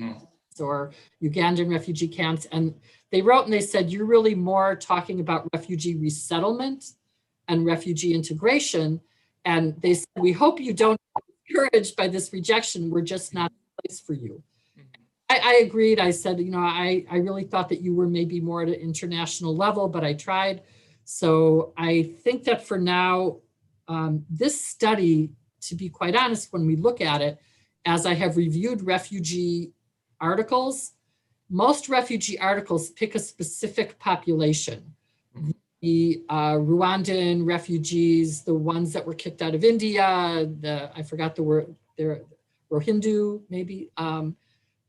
or Ugandan refugee camps. And they wrote and they said, you're really more talking about refugee resettlement and refugee integration. And they said, we hope you don't be discouraged by this rejection. We're just not the place for you. I agreed. I said, you know, I really thought that you were maybe more at an international level, but I tried. So I think that for now, this study, to be quite honest, when we look at it, as I have reviewed refugee articles, most refugee articles pick a specific population. The Rwandan refugees, the ones that were kicked out of India, I forgot the word, they're Rohingya, maybe.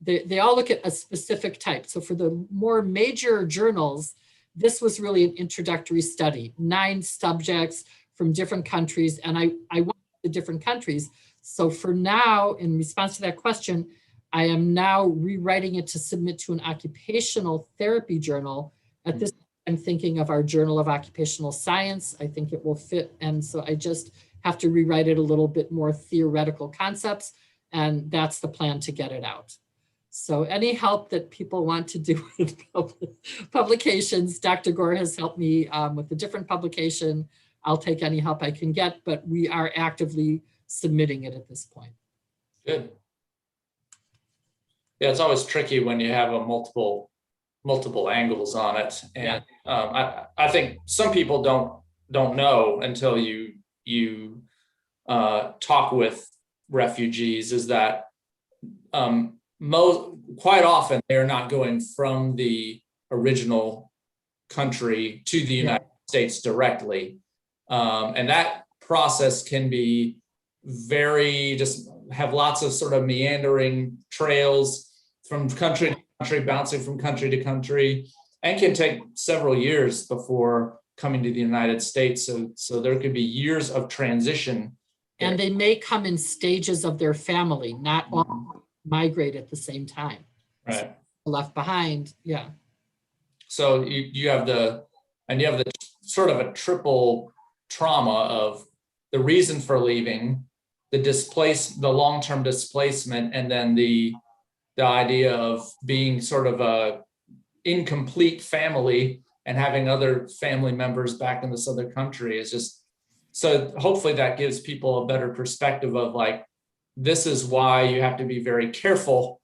They all look at a specific type. So for the more major journals, this was really an introductory study, 9 subjects from different countries. And I went to different countries. So for now, in response to that question, I am now rewriting it to submit to an occupational therapy journal. At this time, I'm thinking of our Journal of Occupational Science. I think it will fit. And so I just have to rewrite it a little bit more theoretical concepts. And that's the plan to get it out. So any help that people want to do with publications, Dr. Gore has helped me with a different publication. I'll take any help I can get, but we are actively submitting it at this point. Good. Yeah, it's always tricky when you have a multiple angles on it, and I think some people don't know until you talk with refugees is that quite often they're not going from the original country to the United States directly, and that process can be just have lots of sort of meandering trails from country to country, bouncing from country to country, and can take several years before coming to the United States. So there could be years of transition. And they may come in stages of their family, not all migrate at the same time. Right. So left behind, yeah. So you have the sort of a triple trauma of the reason for leaving, the long-term displacement, and then the idea of being sort of a incomplete family and having other family members back in this other country is just, so hopefully that gives people a better perspective of like, this is why you have to be very careful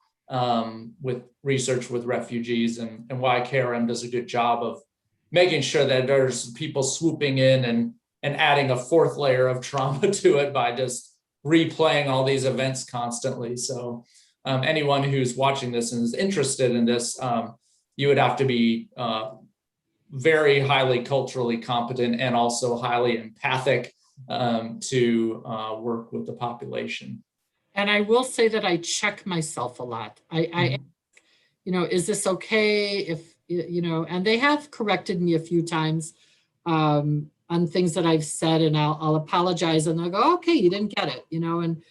with research with refugees, and why KRM does a good job of making sure that there's people swooping in and adding a 4th layer of trauma to it by just replaying all these events constantly. So anyone who's watching this and is interested in this, you would have to be very highly culturally competent and also highly empathic to work with the population. And I will say that I check myself a lot. I you know, is this okay? If, you know, and they have corrected me a few times on things that I've said, and I'll apologize and they'll go, okay, you didn't get it, you know, and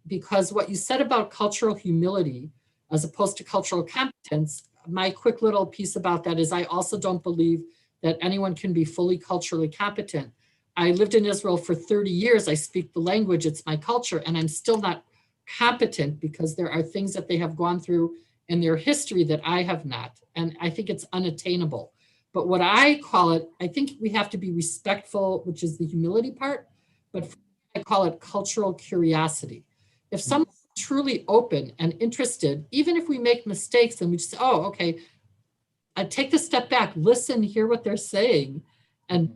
because what you said about cultural humility as opposed to cultural competence, my quick little piece about that is I also don't believe that anyone can be fully culturally competent. I lived in Israel for 30 years. I speak the language, it's my culture, and I'm still not competent because there are things that they have gone through in their history that I have not. And I think it's unattainable. But what I call it, I think we have to be respectful, which is the humility part, but I call it cultural curiosity. If someone's truly open and interested, even if we make mistakes and we just say, oh, okay, I take the step back, listen, hear what they're saying, and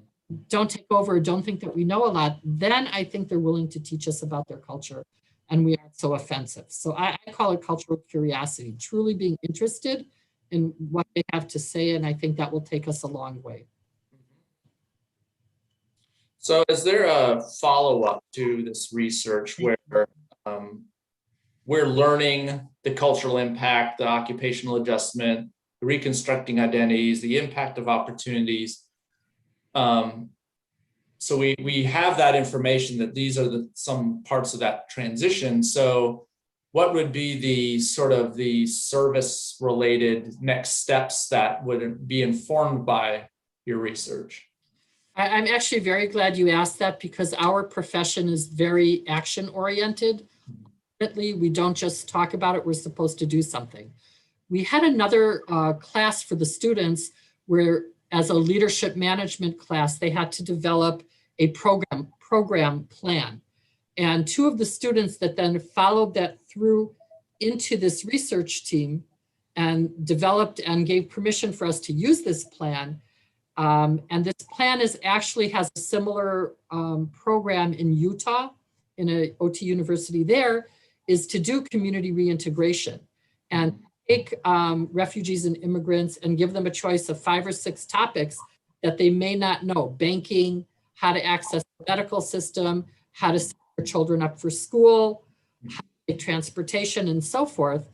don't take over, don't think that we know a lot, then I think they're willing to teach us about their culture, and we aren't so offensive. So I call it cultural curiosity, truly being interested in what they have to say, and I think that will take us a long way. So is there a follow-up to this research where we're learning the cultural impact, the occupational adjustment, the reconstructing identities, the impact of opportunities? So we have that information that these are some parts of that transition. So what would be the sort of the service related next steps that would be informed by your research? I'm actually very glad you asked that, because our profession is very action oriented. We don't just talk about it, we're supposed to do something. we had another class for the students where, as a leadership management class, they had to develop a program plan. And two of the students that then followed that through into this research team and developed and gave permission for us to use this plan. And this plan actually has a similar program in Utah, in a OT university there, is to do community reintegration and take refugees and immigrants and give them a choice of 5 or 6 topics that they may not know: banking, how to access the medical system, how to set their children up for school, how to get transportation, and so forth,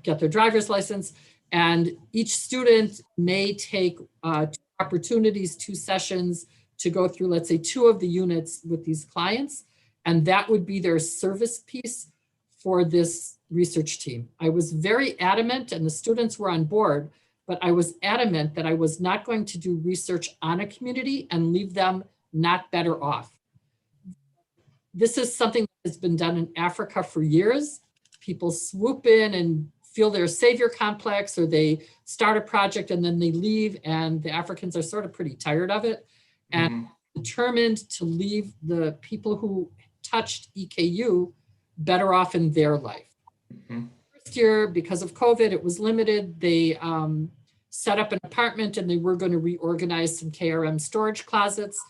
get their driver's license. And each student may take 2 opportunities, 2 sessions to go through, let's say, 2 of the units with these clients. And that would be their service piece for this research team. I was very adamant, and the students were on board, but I was adamant that I was not going to do research on a community and leave them not better off. This is something that has been done in Africa for years. People swoop in and feel their savior complex, or they start a project and then they leave, and the Africans are sort of pretty tired of it and determined to leave the people who touched EKU better off in their life. First year, because of COVID, it was limited. They set up an apartment and they were going to reorganize some KRM storage closets.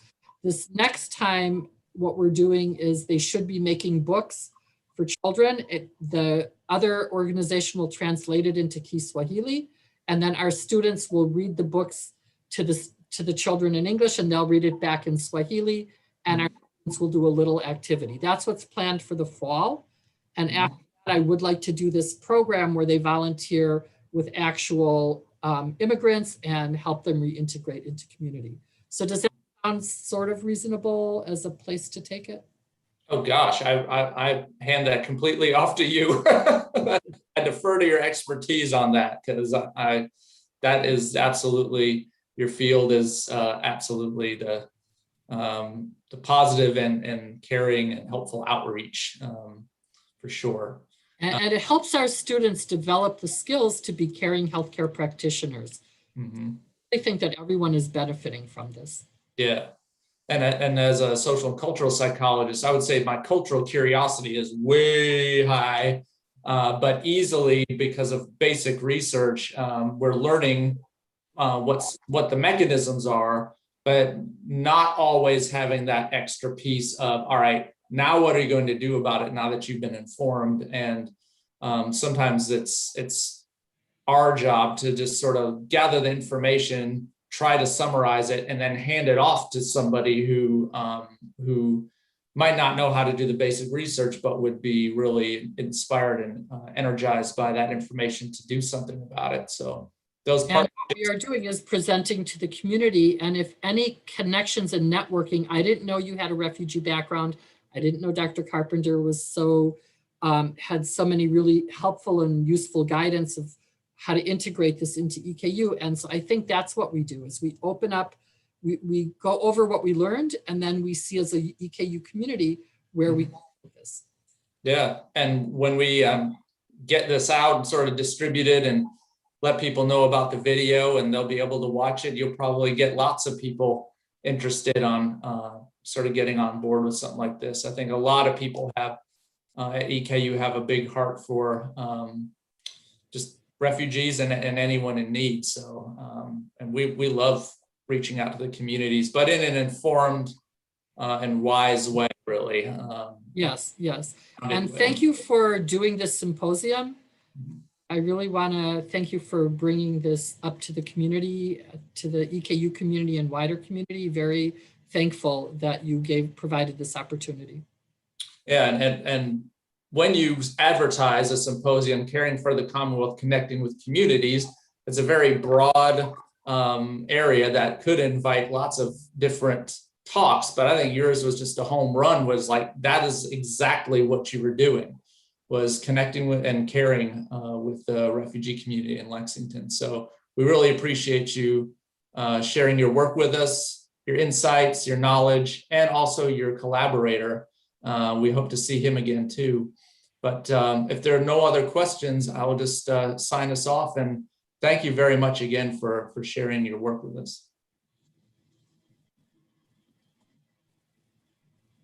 This next time, what we're doing is they should be making books for children. The other organization will translate it into Kiswahili, and then our students will read the books to the children in English, and they'll read it back in Swahili, and our students will do a little activity. That's what's planned for the fall. And after that, I would like to do this program where they volunteer with actual immigrants and help them reintegrate into community. So does that sound sort of reasonable as a place to take it? Oh gosh, I hand that completely off to you. I defer to your expertise on that, because that is absolutely, your field is absolutely the positive and caring and helpful outreach, for sure. And it helps our students develop the skills to be caring healthcare practitioners. I think that everyone is benefiting from this. Yeah. And as a social and cultural psychologist, I would say my cultural curiosity is way high, but easily, because of basic research, we're learning what the mechanisms are, but not always having that extra piece of, all right, now what are you going to do about it now that you've been informed? And sometimes it's our job to just sort of gather the information, try to summarize it, and then hand it off to somebody who might not know how to do the basic research, but would be really inspired and energized by that information to do something about it. So those parts. What we are doing is presenting to the community, and if any connections and networking, I didn't know you had a refugee background. I didn't know Dr. Carpenter was so, had so many really helpful and useful guidance of how to integrate this into EKU. And so I think that's what we do, is we open up, we go over what we learned, and then we see as a EKU community where we go with this. Yeah, and when we get this out and sort of distribute it and let people know about the video and they'll be able to watch it, you'll probably get lots of people interested on sort of getting on board with something like this. I think a lot of people have at EKU have a big heart for just refugees and anyone in need. So, and we love reaching out to the communities, but in an informed and wise way, really. Yes. And thank you for doing this symposium. I really want to thank you for bringing this up to the community, to the EKU community and wider community. Very thankful that you provided this opportunity. Yeah, and when you advertise a symposium, Caring for the Commonwealth, Connecting with Communities, it's a very broad area that could invite lots of different talks, but I think yours was just a home run, was like, that is exactly what you were doing, was connecting with and caring with the refugee community in Lexington. So we really appreciate you sharing your work with us, your insights, your knowledge, and also your collaborator. We hope to see him again too. But if there are no other questions, I will just sign us off, and thank you very much again for sharing your work with us.